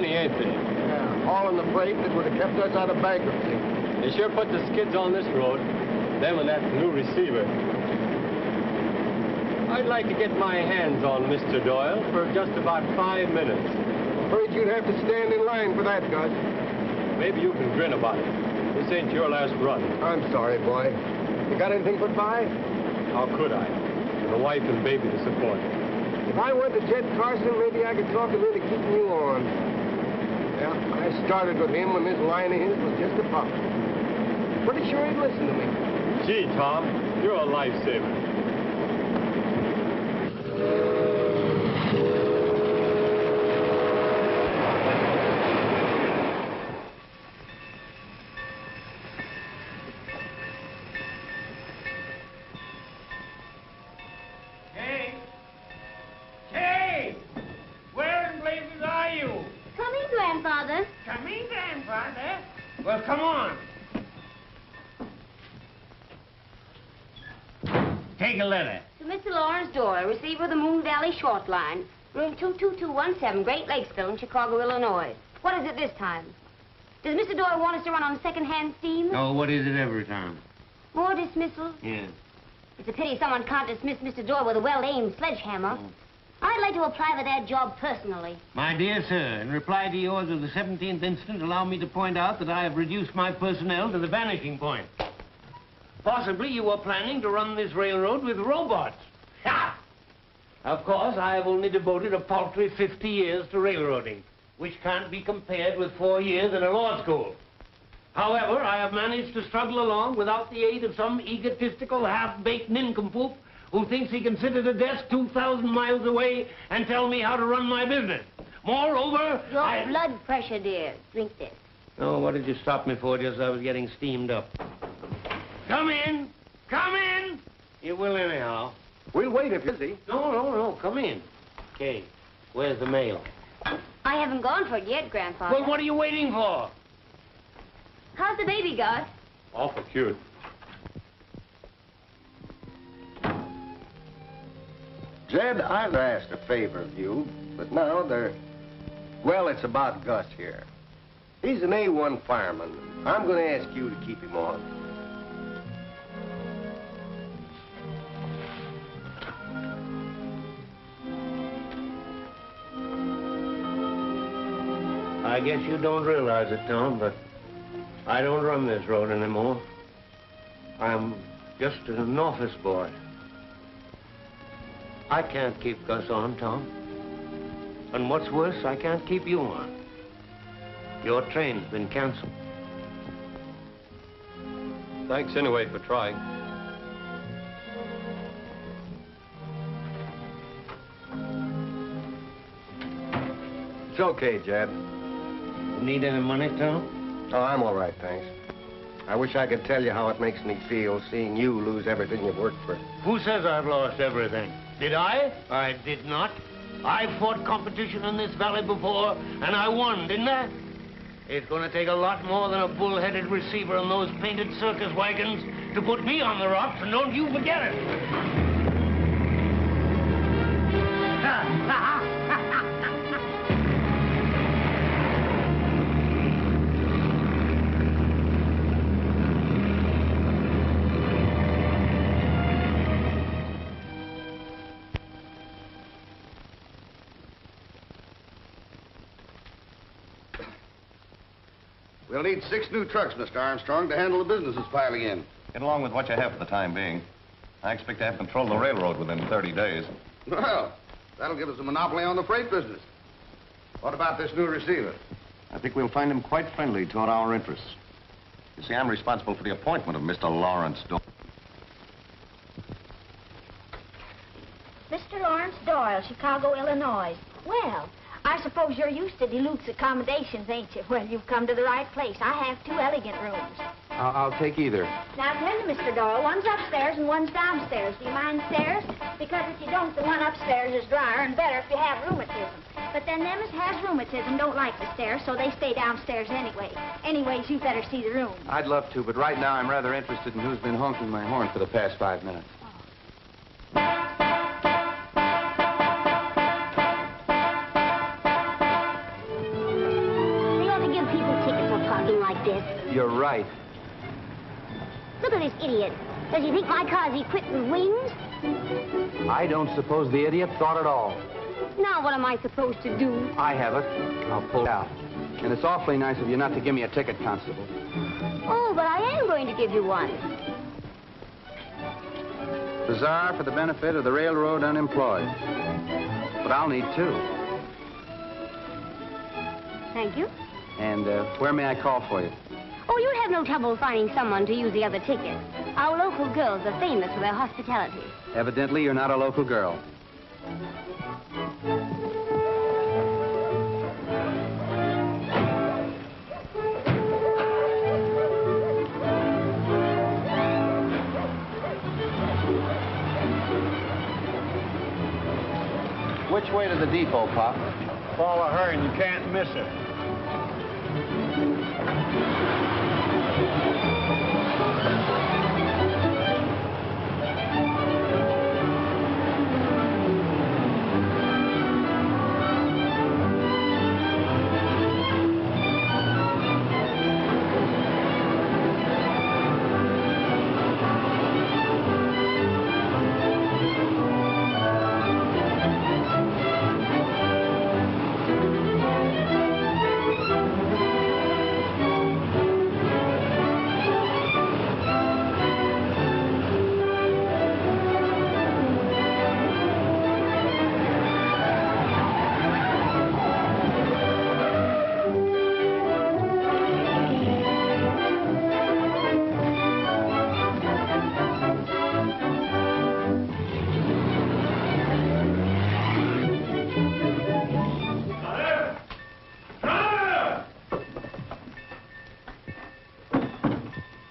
Ain't they? Yeah, hauling the freight that would have kept us out of bankruptcy. They sure put the skids on this road, them and that new receiver. I'd like to get my hands on Mr. Doyle for just about 5 minutes. Afraid you'd have to stand in line for that, Gus. Maybe you can grin about it. This ain't your last run. I'm sorry, boy. You got anything put by? How could I? With a wife and baby to support. If I went to Jed Carson, maybe I could talk him into keeping you on. Yeah, I started with him when this line of his was just a pup. Pretty sure he'd listen to me. Gee, Tom, you're a lifesaver. Well, come on. Take a letter. To Mr. Lawrence Doyle, receiver of the Moon Valley Short Line, room 22217, Great Lakesville in Chicago, Illinois. What is it this time? Does Mr. Doyle want us to run on second-hand steam? No, what is it every time? More dismissals? Yeah. It's a pity someone can't dismiss Mr. Doyle with a well-aimed sledgehammer. I'd like to apply for that job personally. My dear sir, in reply to yours of the 17th instant, allow me to point out that I have reduced my personnel to the vanishing point. Possibly you are planning to run this railroad with robots. Ha! Of course, I have only devoted a paltry 50 years to railroading, which can't be compared with 4 years in a law school. However, I have managed to struggle along without the aid of some egotistical, half-baked nincompoop who thinks he can sit at a desk 2,000 miles away and tell me how to run my business. Moreover, Your blood pressure, dear. Drink this. Oh, what did you stop me for just as I was getting steamed up? Come in. Come in. You will anyhow. We'll wait if you're busy. No. Come in. Kay, where's the mail? I haven't gone for it yet, Grandfather. Well, what are you waiting for? How's the baby, Gus? Awful cute. Jed, I've asked a favor of you, but now well, it's about Gus here. He's an A1 fireman. I'm going to ask you to keep him on. I guess you don't realize it, Tom, but I don't run this road anymore. I'm just an office boy. I can't keep Gus on, Tom. And what's worse, I can't keep you on. Your train's been canceled. Thanks anyway for trying. It's okay, Jed. You need any money, Tom? Oh, I'm all right, thanks. I wish I could tell you how it makes me feel seeing you lose everything you've worked for. Who says I've lost everything? Did I? I did not. I fought competition in this valley before, and I won, didn't I? It's going to take a lot more than a bull-headed receiver and those painted circus wagons to put me on the rocks, and don't you forget it. We'll need 6 new trucks, Mr. Armstrong, to handle the business that's piling in. Get along with what you have for the time being. I expect to have control of the railroad within 30 days. Well, that'll give us a monopoly on the freight business. What about this new receiver? I think we'll find him quite friendly toward our interests. You see, I'm responsible for the appointment of Mr. Lawrence Doyle. Mr. Lawrence Doyle, Chicago, Illinois. Well, I suppose you're used to Duluth's accommodations, ain't you? Well, you've come to the right place. I have 2 elegant rooms. I'll take either. Now, tell me, Mr. Doyle, one's upstairs and one's downstairs. Do you mind stairs? Because if you don't, the one upstairs is drier and better if you have rheumatism. But then them as has rheumatism don't like the stairs, so they stay downstairs anyway. Anyways, you better see the room. I'd love to, but right now I'm rather interested in who's been honking my horn for the past 5 minutes. Like this. You're right. Look at this idiot. Does he think my car's equipped with wings? I don't suppose the idiot thought at all. Now what am I supposed to do? I have it. I'll pull it out. And it's awfully nice of you not to give me a ticket, Constable. Oh, but I am going to give you one. Bazaar for the benefit of the railroad unemployed. But I'll need 2. Thank you. And where may I call for you? Oh, you'd have no trouble finding someone to use the other ticket. Our local girls are famous for their hospitality. Evidently, you're not a local girl. Which way to the depot, Pop? Follow her and you can't miss it.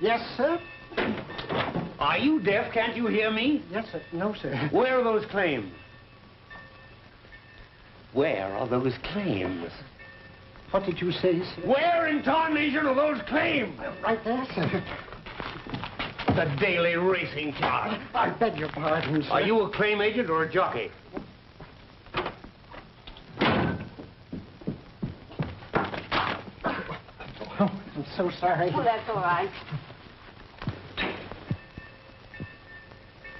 Yes, sir? Are you deaf? Can't you hear me? Yes, sir. No, sir. Where are those claims? Where are those claims? What did you say, sir? Where in tarnation are those claims? Right there, sir. The daily racing chart. I beg your pardon, sir. Are you a claim agent or a jockey? Oh, I'm so sorry. Oh, that's all right.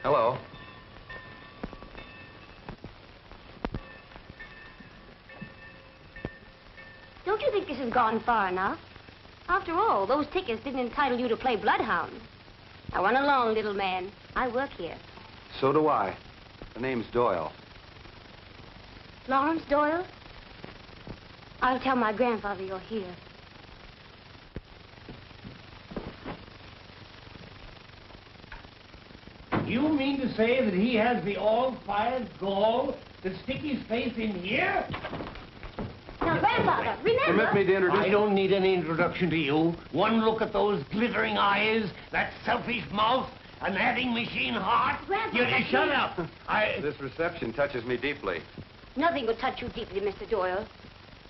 Hello. Don't you think this has gone far enough? After all, those tickets didn't entitle you to play bloodhound. Now run along, little man. I work here. So do I. The name's Doyle. Lawrence Doyle? I'll tell my grandfather you're here. You mean to say that he has the all-fired gall to stick his face in here? Now, grandfather, remember... Permit me to introduce... I don't need any introduction to you. One look at those glittering eyes, that selfish mouth, an adding machine heart. Grandfather, You shut up. This reception touches me deeply. Nothing could touch you deeply, Mr. Doyle.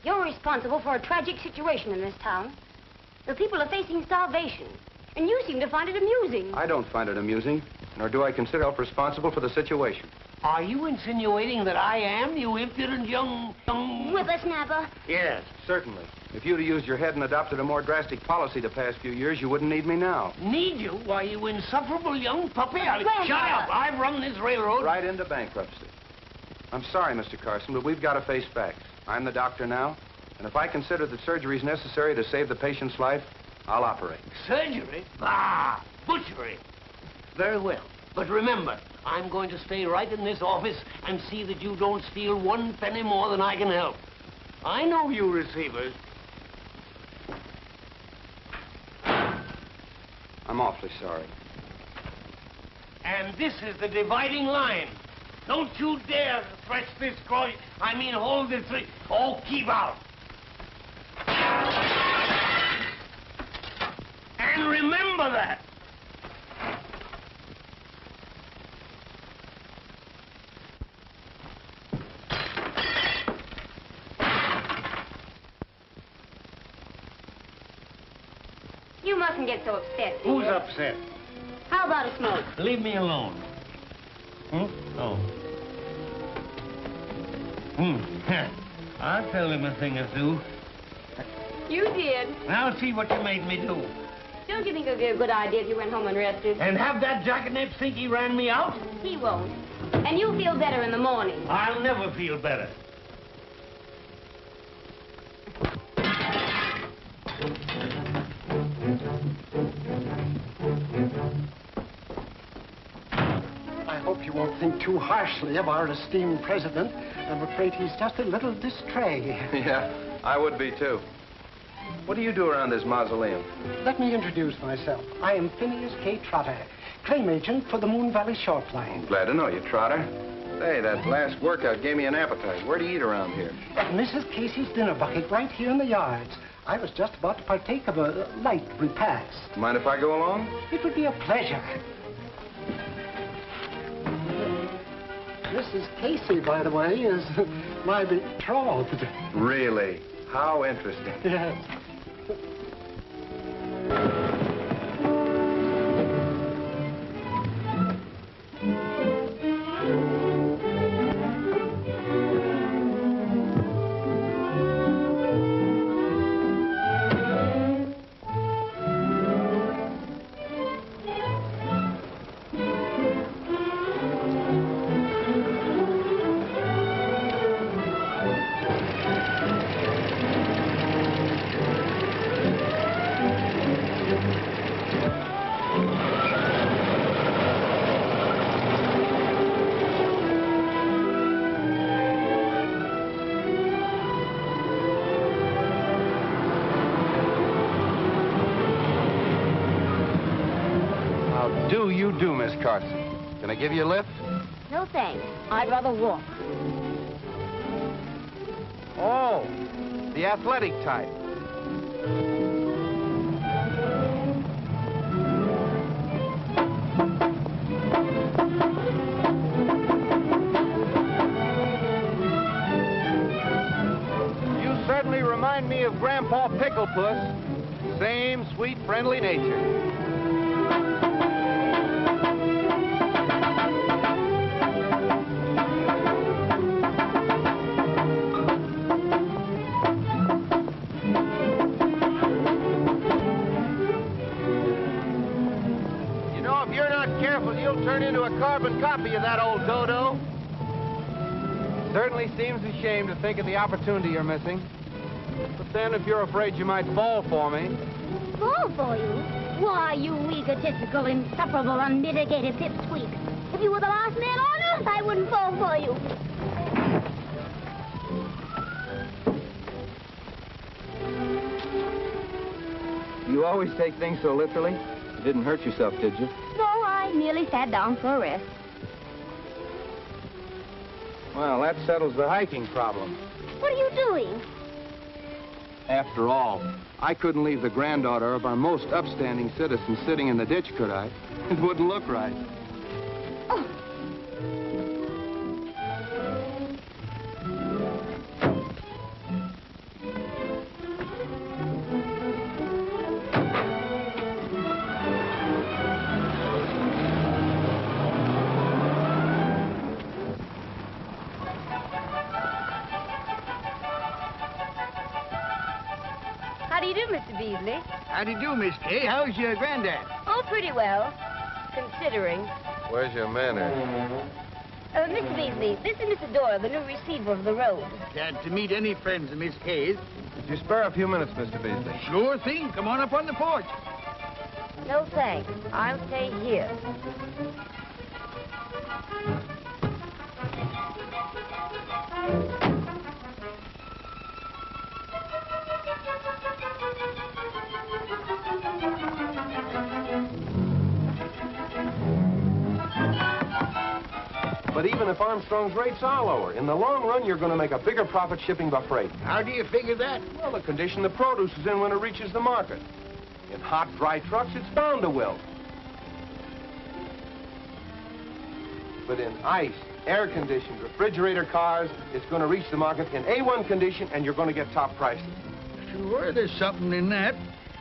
You're responsible for a tragic situation in this town. The people are facing starvation, and you seem to find it amusing. I don't find it amusing, nor do I consider myself responsible for the situation. Are you insinuating that I am, you impudent young... Whippersnapper? Yes. Certainly. If you'd have used your head and adopted a more drastic policy the past few years, you wouldn't need me now. Need you? Why, you insufferable young puppy. Grandpa. Shut up. I've run this railroad. Right into bankruptcy. I'm sorry, Mr. Carson, but we've got to face facts. I'm the doctor now, and if I consider that surgery is necessary to save the patient's life, I'll operate. Surgery? Ah, butchery. Very well. But remember, I'm going to stay right in this office and see that you don't steal one penny more than I can help. I know you receivers. I'm awfully sorry. And this is the dividing line. Don't you dare stretch this cross. I mean, hold this thing. Oh, keep out. And remember that. You mustn't get so upset, dear. Who's upset? How about a smoke? Leave me alone. Oh. I'll tell him a thing or two. You did. Now see what you made me do. Don't you think it would be a good idea if you went home and rested? And have that jackanapes think he ran me out? He won't. And you'll feel better in the morning. I'll never feel better. I hope you won't think too harshly of our esteemed president. I'm afraid he's just a little distrait. Yeah, I would be, too. What do you do around this mausoleum? Let me introduce myself. I am Phineas K. Trotter, claim agent for the Moon Valley Short Line. Glad to know you, Trotter. Hey, that last workout gave me an appetite. Where do you eat around here? At Mrs. Casey's dinner bucket right here in the yards. I was just about to partake of a light repast. Mind if I go along? It would be a pleasure. Mrs. Casey, by the way, is my betrothed. Really? How interesting. Yes. Do, Miss Carson. Can I give you a lift? No thanks. I'd rather walk. Oh, the athletic type. You certainly remind me of Grandpa Picklepuss. Same sweet, friendly nature. Turn into a carbon copy of that old dodo. Certainly seems a shame to think of the opportunity you're missing. But then, if you're afraid you might fall for me... Fall for you? Why, you egotistical, insufferable, unmitigated pipsqueak. If you were the last man on earth, I wouldn't fall for you. You always take things so literally. You didn't hurt yourself, did you? No, I merely sat down for a rest. Well, that settles the hiking problem. What are you doing? After all, I couldn't leave the granddaughter of our most upstanding citizen sitting in the ditch, could I? It wouldn't look right. Oh. How do you do, Mr. Beasley? How do you do, Miss Kay? How's your granddad? Oh, pretty well, considering. Where's your manner? Mr. Beasley, this is Mr. Doyle, the new receiver of the road. Glad to meet any friends of Miss Kay's. Could you spare a few minutes, Mr. Beasley? Sure thing. Come on up on the porch. No thanks. I'll stay here. But even if Armstrong's rates are lower, in the long run, you're going to make a bigger profit shipping by freight. How do you figure that? Well, the condition the produce is in when it reaches the market. In hot, dry trucks, it's bound to wilt. But in ice, air-conditioned, refrigerator cars, it's going to reach the market in A1 condition, and you're going to get top prices. Sure, there's something in that.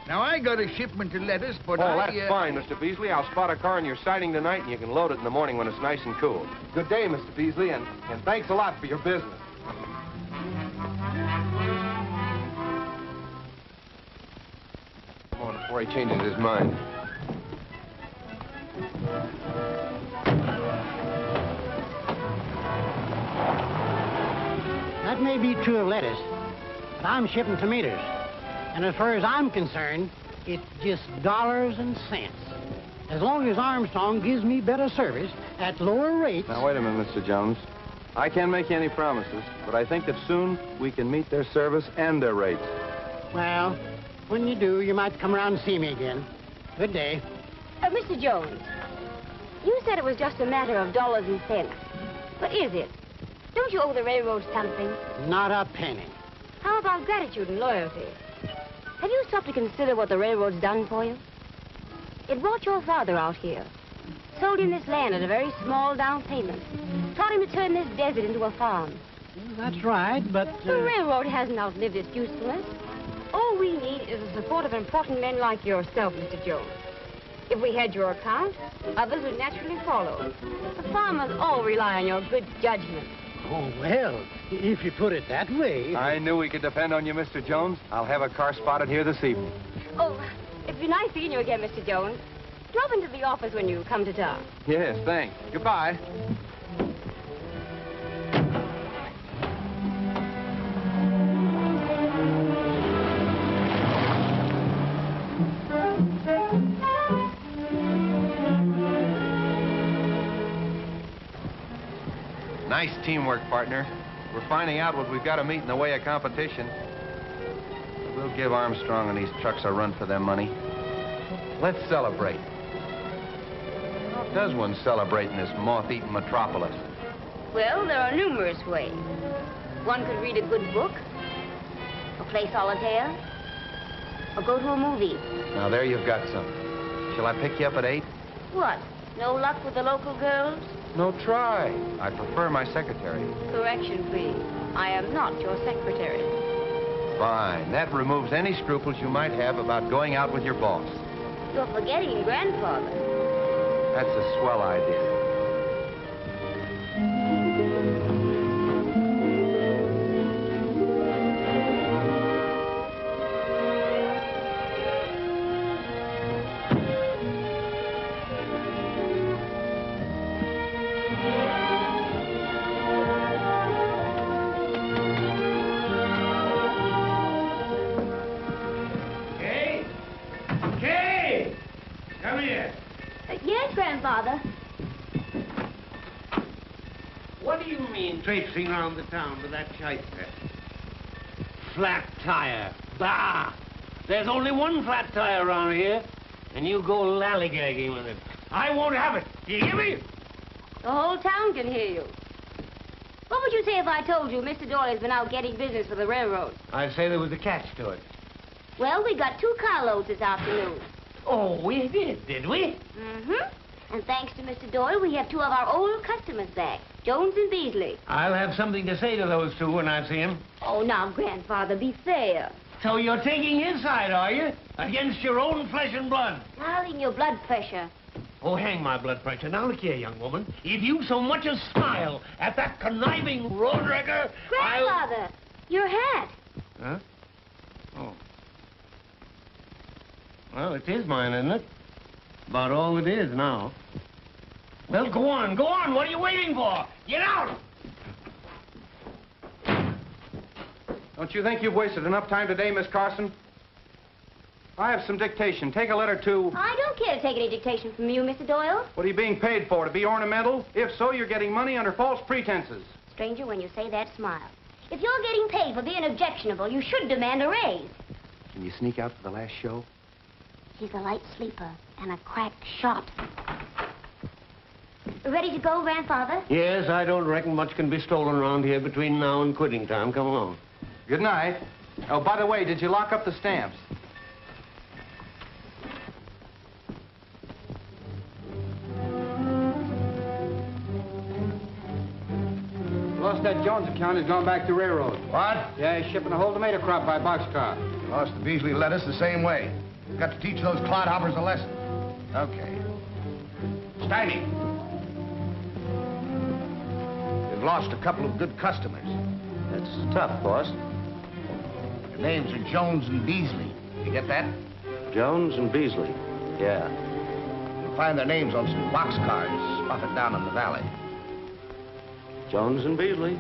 Now, I got a shipment of lettuce, but That's fine, Mr. Beasley. I'll spot a car in your siding tonight, and you can load it in the morning when it's nice and cool. Good day, Mr. Beasley, and thanks a lot for your business. Come on, before he changes his mind. That may be true of lettuce, but I'm shipping tomatoes. And as far as I'm concerned, it's just dollars and cents. As long as Armstrong gives me better service at lower rates... Now, wait a minute, Mr. Jones. I can't make you any promises, but I think that soon we can meet their service and their rates. Well, when you do, you might come around and see me again. Good day. Mr. Jones, you said it was just a matter of dollars and cents. But is it? Don't you owe the railroad something? Not a penny. How about gratitude and loyalty? Have you stopped to consider what the railroad's done for you? It brought your father out here, sold him this land at a very small down payment, taught him to turn this desert into a farm. That's right, but... The railroad hasn't outlived its usefulness. All we need is the support of important men like yourself, Mr. Jones. If we had your account, others would naturally follow. The farmers all rely on your good judgment. Oh, well, if you put it that way... I knew we could depend on you, Mr. Jones. I'll have a car spotted here this evening. Oh, it'd be nice seeing you again, Mr. Jones. Drop into the office when you come to town. Yes, thanks. Goodbye. Nice teamwork, partner. We're finding out what we've got to meet in the way of competition. We'll give Armstrong and these trucks a run for their money. Let's celebrate. How does one celebrate in this moth-eaten metropolis? Well, there are numerous ways. One could read a good book, or play solitaire, or go to a movie. Now, there you've got some. Shall I pick you up at 8? What? No luck with the local girls? No, try. I prefer my secretary. Correction, please. I am not your secretary. Fine. That removes any scruples you might have about going out with your boss. You're forgetting grandfather. That's a swell idea. Yes, Grandfather. What do you mean, traipsing around the town with that shyster? Flat tire. Bah! There's only one flat tire around here, and you go lollygagging with it. I won't have it. Do you hear me? The whole town can hear you. What would you say if I told you Mr. Doyle has been out getting business for the railroad? I'd say there was a catch to it. Well, we got 2 carloads this afternoon. Oh, we did we? Mm-hmm. And thanks to Mr. Doyle, we have 2 of our old customers back, Jones and Beasley. I'll have something to say to those 2 when I see them. Oh, now, Grandfather, be fair. So you're taking his side, are you? Against your own flesh and blood? Darling, your blood pressure. Oh, hang my blood pressure. Now, look here, young woman. If you so much as smile at that conniving road wrecker, Grandfather, your hat. Huh? Oh. Well, it is mine, isn't it? About all it is now. Well, go on, go on. What are you waiting for? Get out! Don't you think you've wasted enough time today, Miss Carson? I have some dictation. Take a letter to... I don't care to take any dictation from you, Mr. Doyle. What are you being paid for? To be ornamental? If so, you're getting money under false pretenses. Stranger, when you say that, smile. If you're getting paid for being objectionable, you should demand a raise. Can you sneak out for the last show? He's a light sleeper and a crack shot. Ready to go, Grandfather? Yes, I don't reckon much can be stolen around here between now and quitting time. Come along. Good night. Oh, by the way, did you lock up the stamps? Lost that Jones account. He's gone back to railroad. What? Yeah, he's shipping a whole tomato crop by boxcar. Lost the Beasley lettuce the same way. Got to teach those clodhoppers a lesson. Okay. Stymie. We've lost a couple of good customers. That's tough, boss. Their names are Jones and Beasley. You get that? Jones and Beasley. Yeah. You'll find their names on some boxcars spotted down in the valley. Jones and Beasley.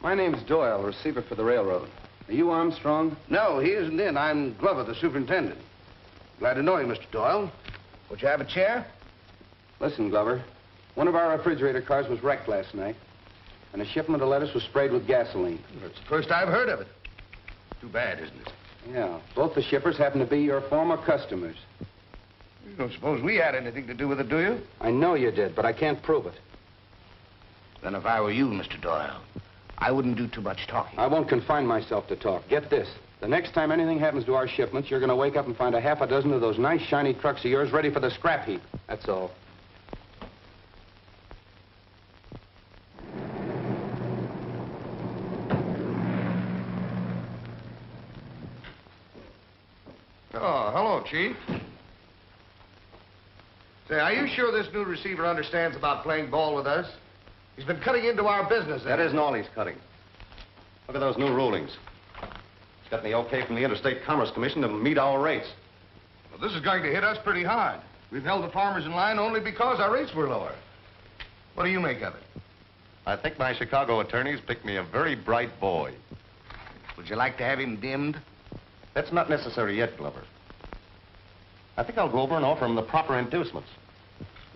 My name's Doyle, receiver for the railroad. Are you Armstrong? No, he isn't in. I'm Glover, the superintendent. Glad to know you, Mr. Doyle. Would you have a chair? Listen, Glover. One of our refrigerator cars was wrecked last night, and a shipment of lettuce was sprayed with gasoline. That's the first I've heard of it. Too bad, isn't it? Yeah, both the shippers happen to be your former customers. You don't suppose we had anything to do with it, do you? I know you did, but I can't prove it. Then if I were you, Mr. Doyle, I wouldn't do too much talking. I won't confine myself to talk. Get this. The next time anything happens to our shipments, you're going to wake up and find a half a dozen of those nice, shiny trucks of yours ready for the scrap heap. That's all. Oh, hello, Chief. Say, are you sure this new receiver understands about playing ball with us? He's been cutting into our business. That isn't all he's cutting. Look at those new rulings. He's gotten the okay from the Interstate Commerce Commission to meet our rates. Well, this is going to hit us pretty hard. We've held the farmers in line only because our rates were lower. What do you make of it? I think my Chicago attorneys picked me a very bright boy. Would you like to have him dimmed? That's not necessary yet, Glover. I think I'll go over and offer him the proper inducements.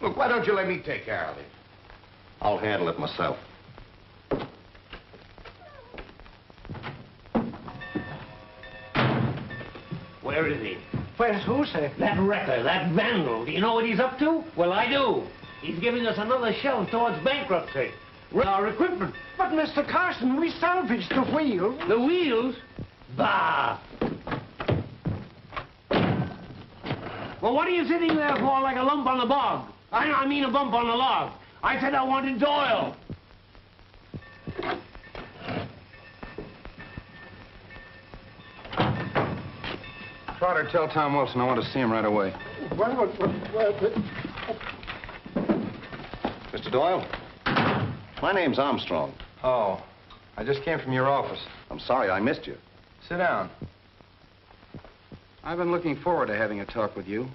Look, why don't you let me take care of it? I'll handle it myself. Where is he? Where's who, sir? That wrecker, that vandal. Do you know what he's up to? Well, I do. He's giving us another shove towards bankruptcy. Our equipment. But, Mr. Carson, we salvaged the wheel. The wheels? Bah! Well, what are you sitting there for like a lump on the bog? I mean a bump on the log. I said I wanted Doyle. Trotter, tell Tom Wilson I want to see him right away. Mr. Doyle, my name's Armstrong. Oh, I just came from your office. I'm sorry I missed you. Sit down. I've been looking forward to having a talk with you.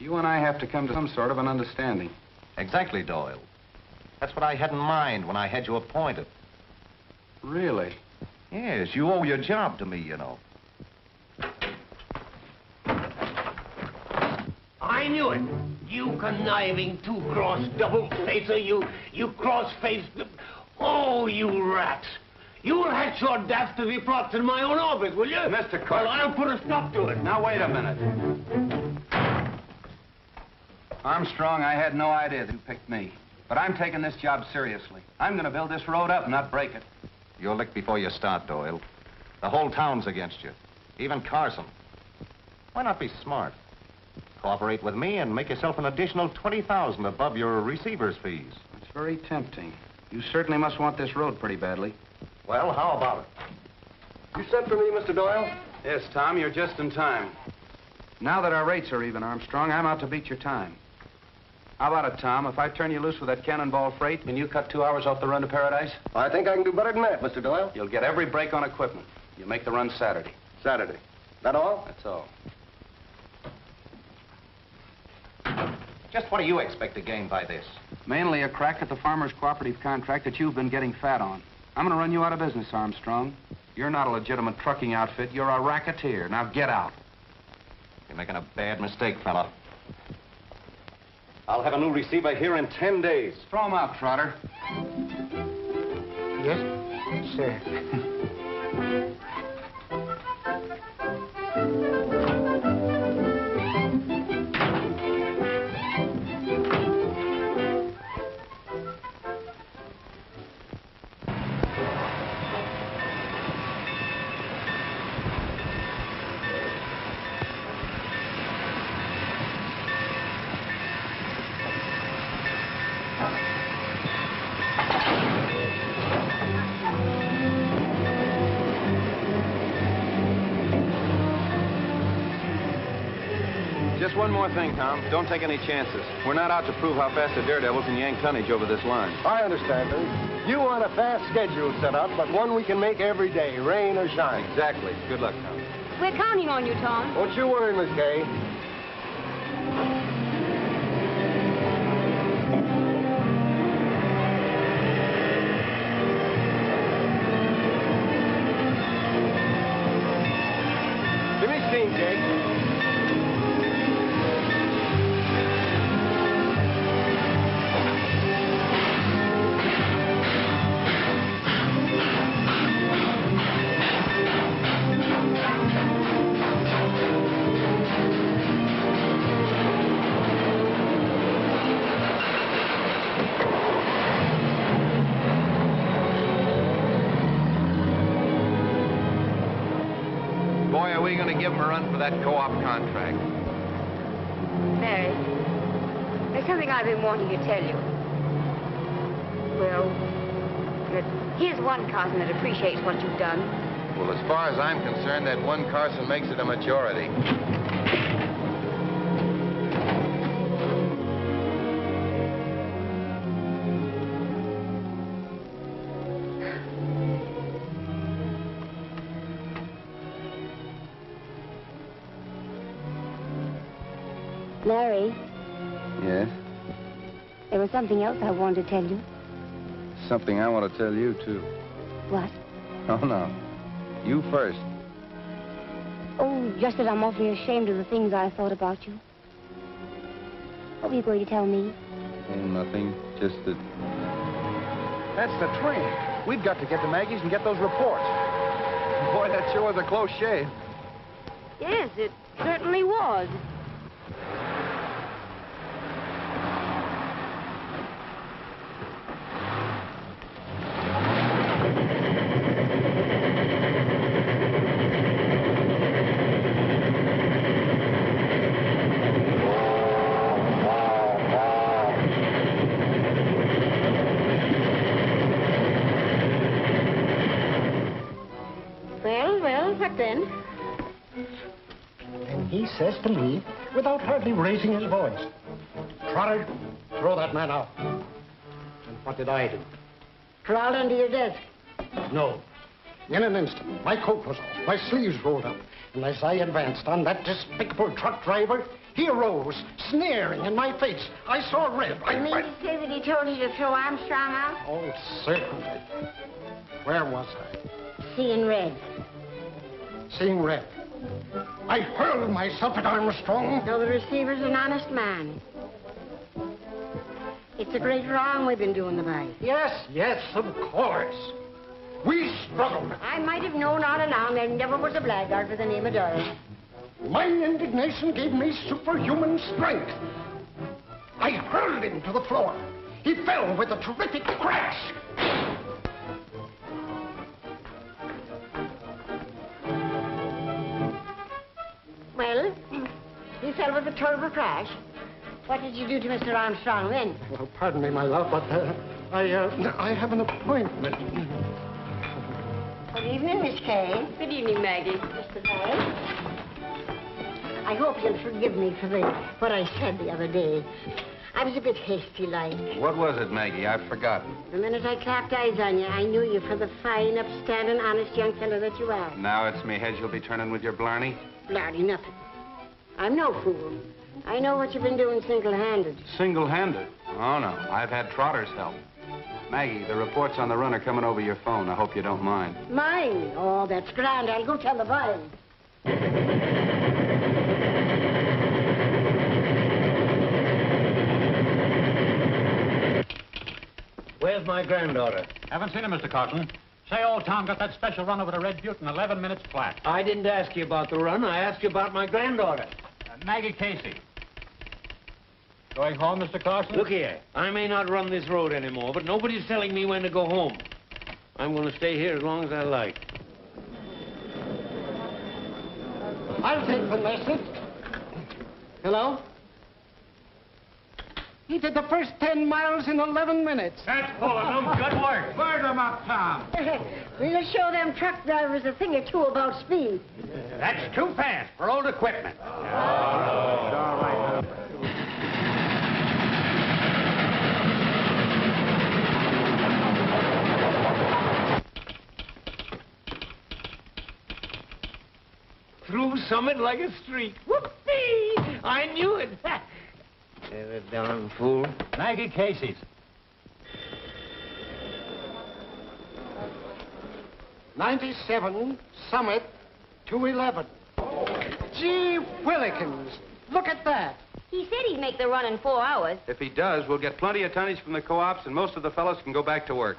You and I have to come to some sort of an understanding. Exactly, Doyle. That's what I had in mind when I had you appointed. Really? Yes, you owe your job to me, you know. I knew it. You conniving, two-cross, double-facer, you cross-faced... Oh, you rats. You'll hatch your dastardly plots in my own orbit, will you? Mr. Carson. Well, I'll put a stop to it. Now, wait a minute. Armstrong, I had no idea that you picked me. But I'm taking this job seriously. I'm going to build this road up, not break it. You're licked before you start, Doyle. The whole town's against you. Even Carson. Why not be smart? Cooperate with me and make yourself an additional $20,000 above your receiver's fees. It's very tempting. You certainly must want this road pretty badly. Well, how about it? You sent for me, Mr. Doyle? Yes, Tom, you're just in time. Now that our rates are even, Armstrong, I'm out to beat your time. How about it, Tom? If I turn you loose with that cannonball freight and you cut 2 hours off the run to Paradise? I think I can do better than that, Mr. Doyle. You'll get every break on equipment. You'll make the run Saturday. Saturday. That all? That's all. Just what do you expect to gain by this? Mainly a crack at the farmers' cooperative contract that you've been getting fat on. I'm going to run you out of business, Armstrong. You're not a legitimate trucking outfit. You're a racketeer. Now get out. You're making a bad mistake, fella. I'll have a new receiver here in 10 days. Throw him out, Trotter. Yes, sir. Just one more thing, Tom. Don't take any chances. We're not out to prove how fast the daredevils can yank tonnage over this line. I understand, Billy. You want a fast schedule set up, but one we can make every day, rain or shine. Exactly. Good luck, Tom. We're counting on you, Tom. Don't you worry, Miss Kay. Give me steam, Jake. Boy, are we going to give them a run for that co-op contract. Mary, there's something I've been wanting to tell you. Well, here's one Carson that appreciates what you've done. Well, as far as I'm concerned, that one Carson makes it a majority. Larry, Yes? there was something else I wanted to tell you. Something I want to tell you, too. What? Oh, no. You first. Oh, just that I'm awfully ashamed of the things I thought about you. What were you going to tell me? Oh, nothing. Just that... That's the train. We've got to get to Maggie's and get those reports. Boy, that sure was a close shave. Yes, it certainly was. Well, what then? And he says to me, without hardly raising his voice, Trotter, throw that man out. And what did I do? Crawled under your desk. No. In an instant, my coat was off, my sleeves rolled up, and as I advanced on that despicable truck driver, He arose, sneering in my face. I saw red. You mean to say that he told you to throw Armstrong out? Oh, certainly. Where was I? Seeing red. Seeing red. I hurled myself at Armstrong. So the receiver's an honest man. It's a great wrong we've been doing the boy. Yes, of course. We struggled. I might have known all along there never was a blackguard with the name of Doyle. My indignation gave me superhuman strength. I hurled him to the floor. He fell with a terrific crash. Well, he fell with a terrible crash. What did you do to Mr. Armstrong then? Well, pardon me, my love, but I have an appointment. Good evening, Miss Kay. Good evening, Maggie. Mr. Doyle. I hope you'll forgive me for what I said the other day. I was a bit hasty-like. What was it, Maggie? I've forgotten. The minute I clapped eyes on you, I knew you for the fine, upstanding, honest young fellow that you are. Now it's me head you'll be turning with your blarney? Blarney, nothing. I'm no fool. I know what you've been doing single-handed. Single-handed? Oh, no. I've had Trotter's help. Maggie, the reports on the run are coming over your phone. I hope you don't mind. Mine? Oh, that's grand. I'll go tell the boys. Where's my granddaughter? Haven't seen her, Mr. Carson. Say, old Tom got that special run over the Red Butte in 11 minutes flat. I didn't ask you about the run. I asked you about my granddaughter. Maggie Casey. Going home, Mr. Carson? Look here. I may not run this road anymore, but nobody's telling me when to go home. I'm going to stay here as long as I like. I'll take the message. Hello? He did the first 10 miles in 11 minutes. That's full of them. Good work. Bird 'em up, Tom. We'll show them truck drivers a thing or two about speed. That's too fast for old equipment. Through Summit like a streak. Whoopee! I knew it. The darn fool. Maggie Casey's. '97 Summit 211. Gee whillikins. Look at that. He said he'd make the run in 4 hours. If he does, we'll get plenty of tonnage from the co-ops, and most of the fellows can go back to work.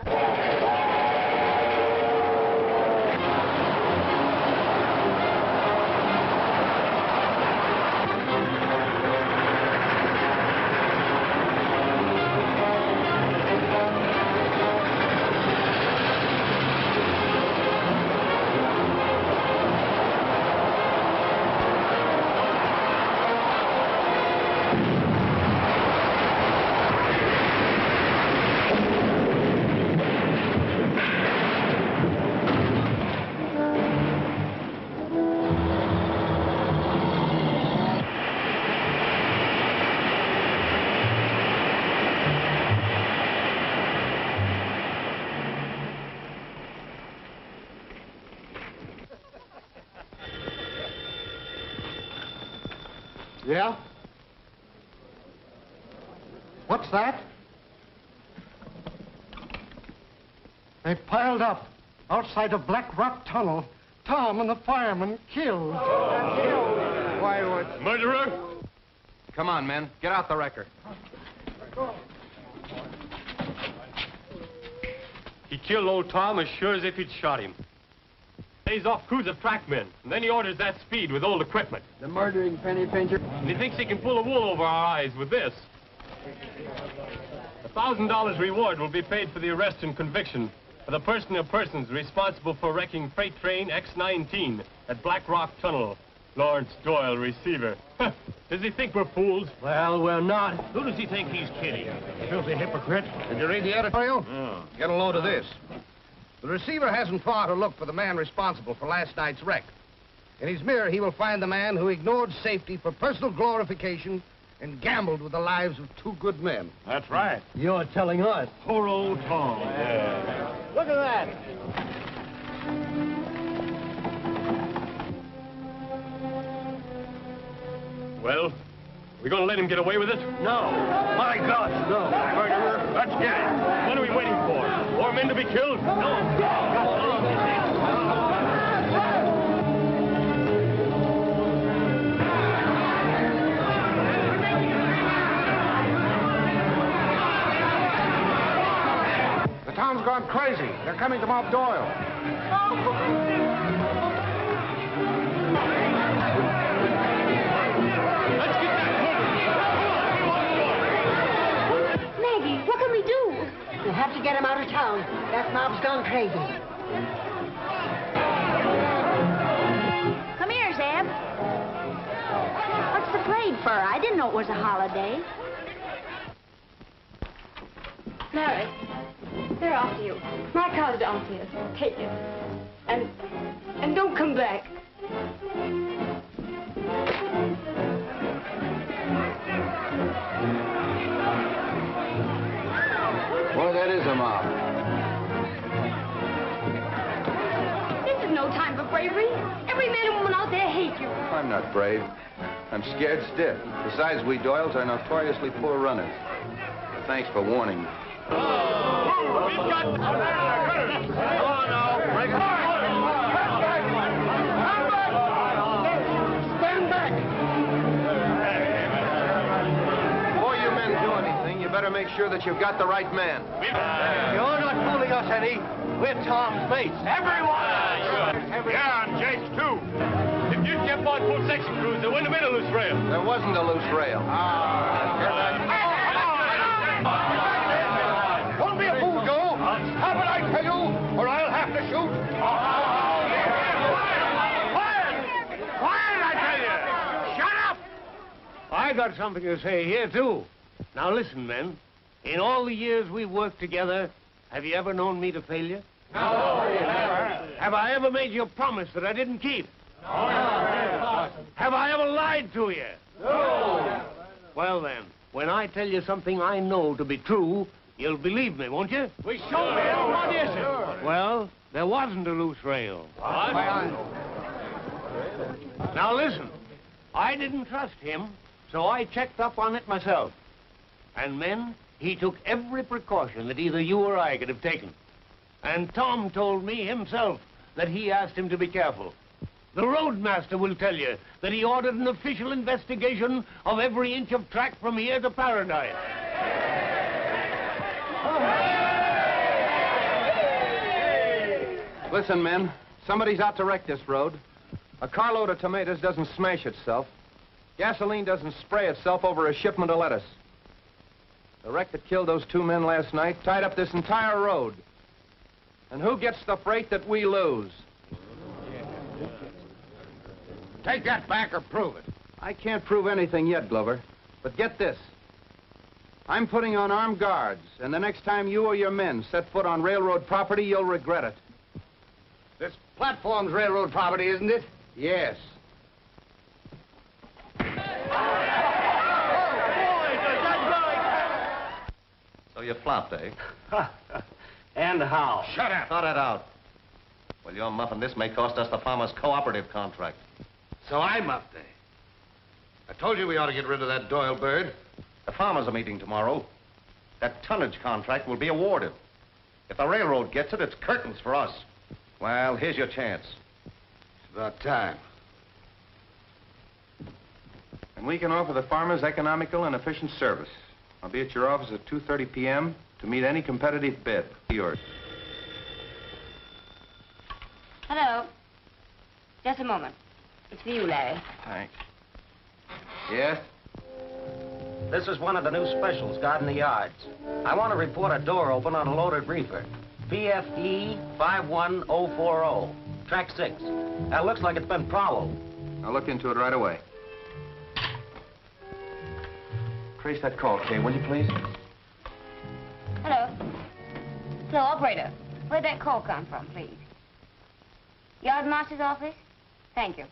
Yeah? What's that? They piled up outside of Black Rock Tunnel. Tom and the fireman killed. Why would... Murderer? Come on, men. Get out the wrecker. He killed old Tom as sure as if he'd shot him. Pays off crews of trackmen, and then he orders that speed with old equipment. The murdering penny pincher. And he thinks he can pull the wool over our eyes with this. $1,000 reward will be paid for the arrest and conviction of the person or persons responsible for wrecking freight train X-19 at Black Rock Tunnel. Lawrence Doyle, receiver. Does he think we're fools? Well, we're not. Who does he think he's kidding? Filthy hypocrite. Did you read the editorial? Oh. Get a load of this. The receiver hasn't far to look for the man responsible for last night's wreck. In his mirror, he will find the man who ignored safety for personal glorification and gambled with the lives of two good men. That's right. You're telling us. Poor old Tom. Yeah. Look at that. Well, We gonna let him get away with it? No. My God, no. Murderer, let's get him. What are we waiting for? More men to be killed? The town's gone crazy. They're coming to mob Doyle. Maggie, what can we do? We'll have to get him out of town. That mob's gone crazy. Come here, Zeb. What's the parade for? I didn't know it was a holiday. Larry, they're after you. My car's downstairs. Take it. And don't come back. Boy, that is a mob. This is no time for bravery. Every man and woman out there hate you. I'm not brave. I'm scared stiff. Besides, we Doyles are notoriously poor runners. Thanks for warning me. We've got... Come on now. Stand back! Before you men do anything, you better make sure that you've got the right man. You're not fooling us, Eddie. We're Tom's mates. Everyone! Yeah, and Jake's too. If you'd kept on full section crews, there wouldn't have been a loose rail. There wasn't a loose rail. Don't be a fool, Joe. Have what I tell you, or I'll have to shoot. Quiet, I tell you! Shut up! I got something to say here, too. Now, listen, men. In all the years we've worked together, have you ever known me to failure? No. Have I ever made you a promise that I didn't keep? No. Have I ever lied to you? No. Well, then, when I tell you something I know to be true, you'll believe me, won't you? We sure will. What is it? Well, there wasn't a loose rail. What? Now, listen. I didn't trust him, so I checked up on it myself. And, men, he took every precaution that either you or I could have taken. And Tom told me himself that he asked him to be careful. The roadmaster will tell you that he ordered an official investigation of every inch of track from here to Paradise. Listen, men. Somebody's out to wreck this road. A carload of tomatoes doesn't smash itself. Gasoline doesn't spray itself over a shipment of lettuce. The wreck that killed those two men last night tied up this entire road. And who gets the freight that we lose? Take that back or prove it. I can't prove anything yet, Glover. But get this. I'm putting on armed guards, and the next time you or your men set foot on railroad property, you'll regret it. This platform's railroad property, isn't it? Yes. So you flopped, eh? And how? Shut up. Cut it out. Well, your muffin, this may cost us the farmers' cooperative contract. So I'm up there. I told you we ought to get rid of that Doyle bird. The farmers are meeting tomorrow. That tonnage contract will be awarded. If the railroad gets it, it's curtains for us. Well, here's your chance. It's about time. And we can offer the farmers economical and efficient service. I'll be at your office at 2:30 p.m. to meet any competitive bid. Yours. Hello. Just a moment. It's for you, Larry. Thanks. Yes? This is one of the new specials guarding the yards. I want to report a door open on a loaded reefer. PFE 51040. Track 6. That looks like it's been prowled. I'll look into it right away. Trace that call, Kay, will you please? Hello. Hello, operator. Where'd that call come from, please? Yardmaster's office? Thank you.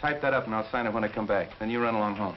Type that up and I'll sign it when I come back. Then you run along home.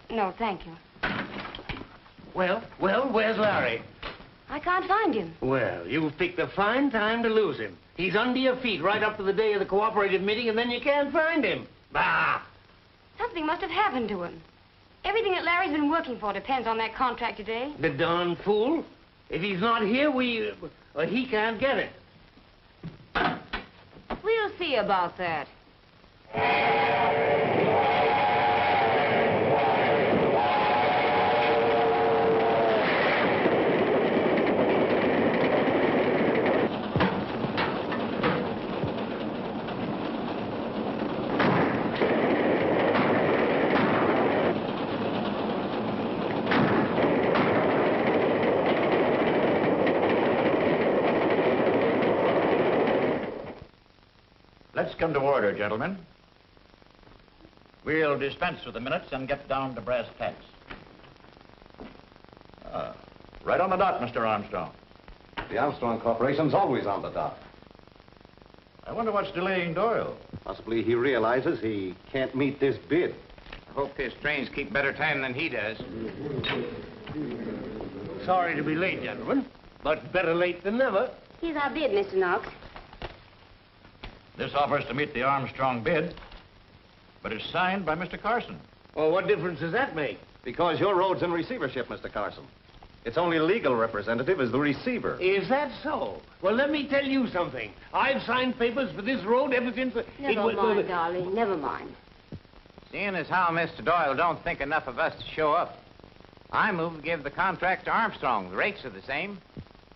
No, thank you. Well, where's Larry? I can't find him. Well, you've picked a fine time to lose him. He's under your feet right up to the day of the cooperative meeting, and then you can't find him. Bah! Something must have happened to him. Everything that Larry's been working for depends on that contract today. The darn fool. If he's not here, he can't get it. We'll see about that. Let's come to order, gentlemen. We'll dispense with the minutes and get down to brass tacks. Right on the dot, Mr. Armstrong. The Armstrong Corporation's always on the dot. I wonder what's delaying Doyle. Possibly he realizes he can't meet this bid. I hope his trains keep better time than he does. Sorry to be late, gentlemen, but better late than never. Here's our bid, Mr. Knox. This offers to meet the Armstrong bid, but it's signed by Mr. Carson. Well, what difference does that make? Because your road's in receivership, Mr. Carson. Its only legal representative is the receiver. Is that so? Well, let me tell you something. I've signed papers for this road ever since... Never mind, darling, never mind. Seeing as how Mr. Doyle don't think enough of us to show up, I move to give the contract to Armstrong. The rates are the same.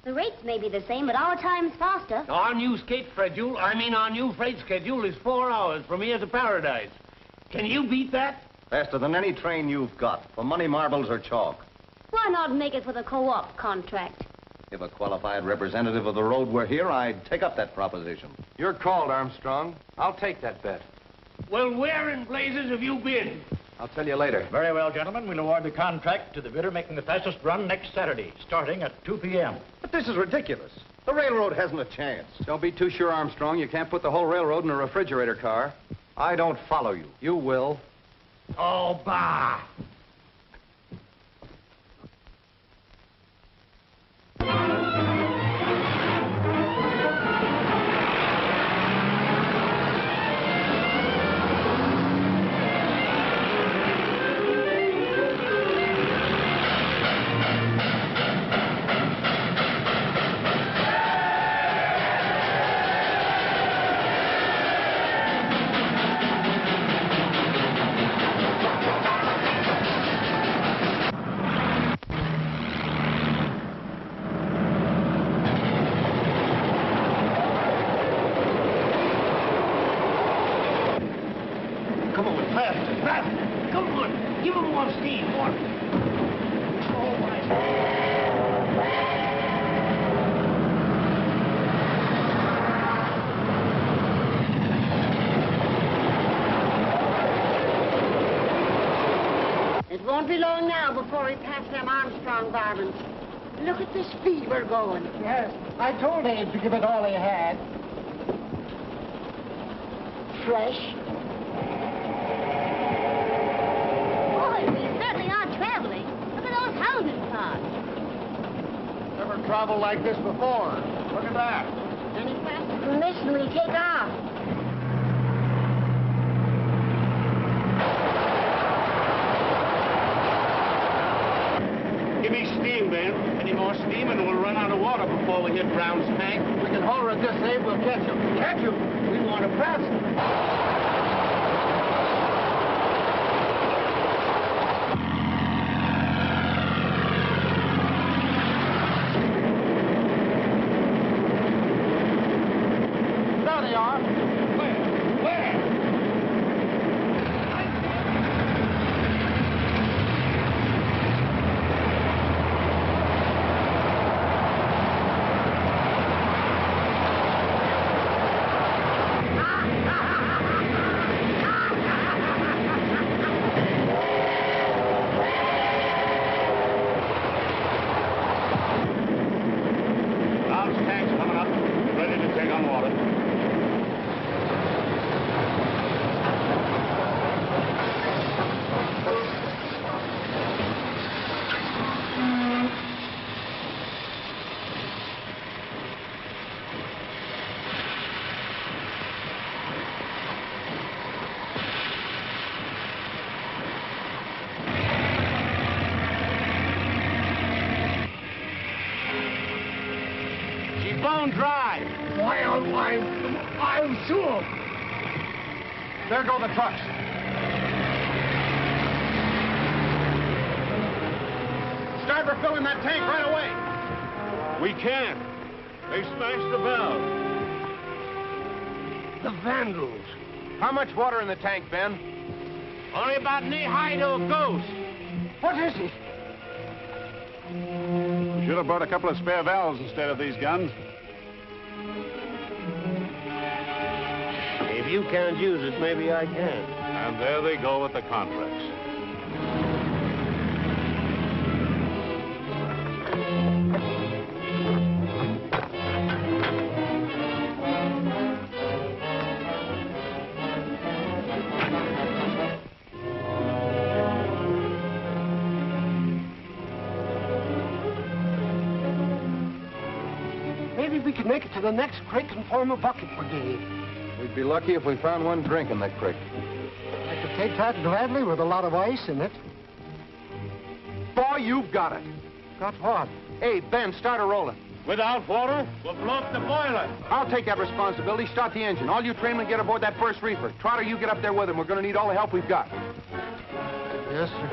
The rates may be the same, but our time's faster. Our new our new freight schedule is 4 hours from here to Paradise. Can you beat that? Faster than any train you've got, for money, marbles, or chalk. Why not make it for the co-op contract? If a qualified representative of the road were here, I'd take up that proposition. You're called, Armstrong. I'll take that bet. Well, where in blazes have you been? I'll tell you later. Very well, gentlemen. We'll award the contract to the bidder making the fastest run next Saturday, starting at 2 p.m. But this is ridiculous. The railroad hasn't a chance. Don't be too sure, Armstrong. You can't put the whole railroad in a refrigerator car. I don't follow you. You will. Oh, bah! Won't be long now before we pass them Armstrong varmints. Look at the speed we're going. Yes, I told Abe to give it all he had. Fresh. Boy, we certainly are traveling. Look at those houses cars. Never traveled like this before. Look at that. Any faster than this and we take off. Give me steam, Ben. Any more steam and we'll run out of water before we hit Brown's tank. We can hold her at this, Abe. We'll catch him. Catch him? We want to pass him. bone dry. Why, I'm sure. There go the trucks. Start refilling that tank right away. We can't. They smashed the valve. The vandals. How much water in the tank, Ben? Only about knee-high to a ghost. What is it? We should have brought a couple of spare valves instead of these guns. If you can't use it, maybe I can. And there they go with the contracts. Maybe we could make it to the next creek and form a bucket brigade. We'd be lucky if we found one drink in that creek. I could take that gladly with a lot of ice in it. Boy, you've got it. Got what? Hey, Ben, start her rolling. Without water, we'll blow up the boiler. I'll take that responsibility. Start the engine. All you trainmen get aboard that first reefer. Trotter, you get up there with him. We're going to need all the help we've got. Yes, sir.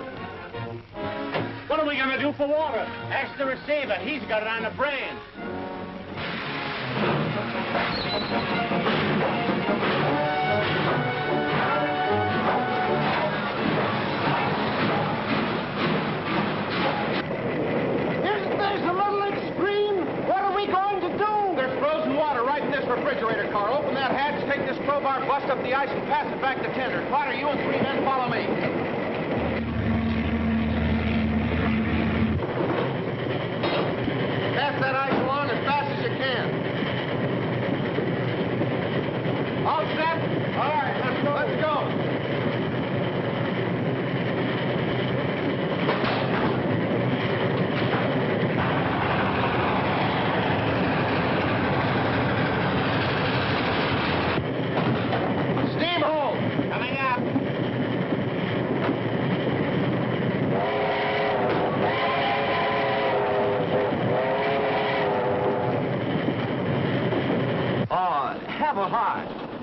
What are we going to do for water? Ask the receiver. He's got it on the brain. Refrigerator car. Open that hatch, take this crowbar, bust up the ice, and pass it back to tender. Trotter, you and 3 men follow me. Pass that ice along as fast as you can. All set? All right, let's go. Let's go.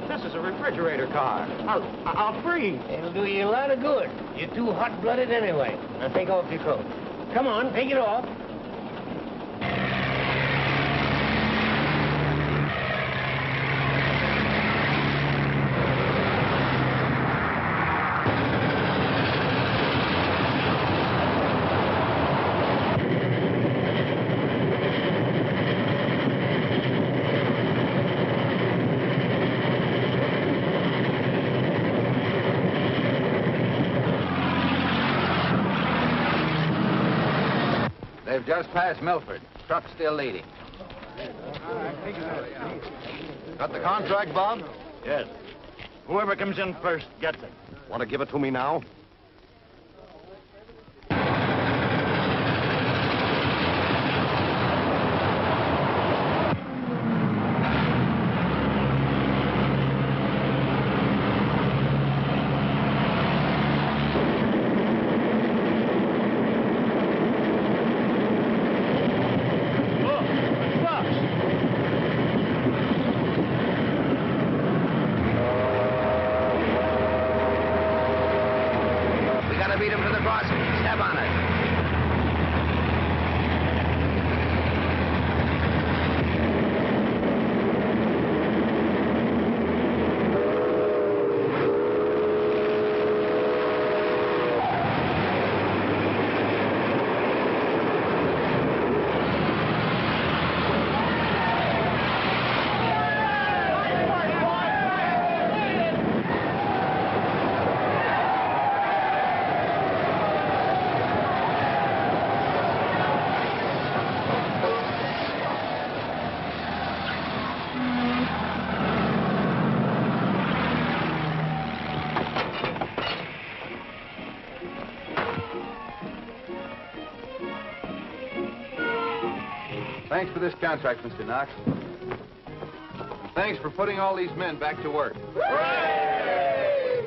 This is a refrigerator car. I'll freeze. It'll do you a lot of good. You're too hot-blooded anyway. Now take off your coat. Come on, take it off. They've just passed Milford. Truck's still leading. Got the contract, Bob? Yes. Whoever comes in first gets it. Want to give it to me now? Thanks for this contract, Mr. Knox. And thanks for putting all these men back to work. Hooray!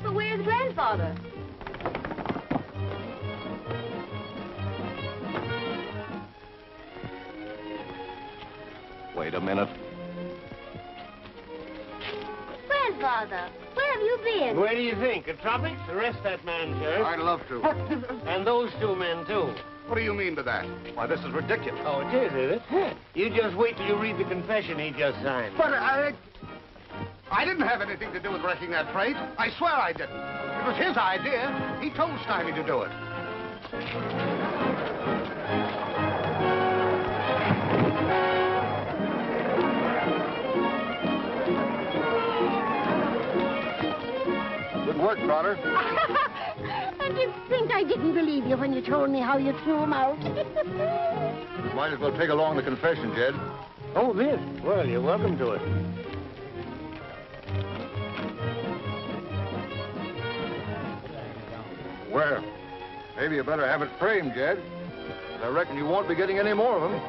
But where's Grandfather? Wait a minute. Grandfather, where have you been? Where do you think? The tropics? Arrest that man, Sheriff. I'd love to. And those two men, too. What do you mean by that? Why, this is ridiculous. Oh, it is it? You just wait till you read the confession he just signed. But I didn't have anything to do with wrecking that freight. I swear I didn't. It was his idea. He told Stymie to do it. Good work, Trotter. And you think I didn't believe you when you told me how you threw him out? Might as well take along the confession, Jed. Oh, this? Well, you're welcome to it. Well, maybe you better have it framed, Jed. I reckon you won't be getting any more of them.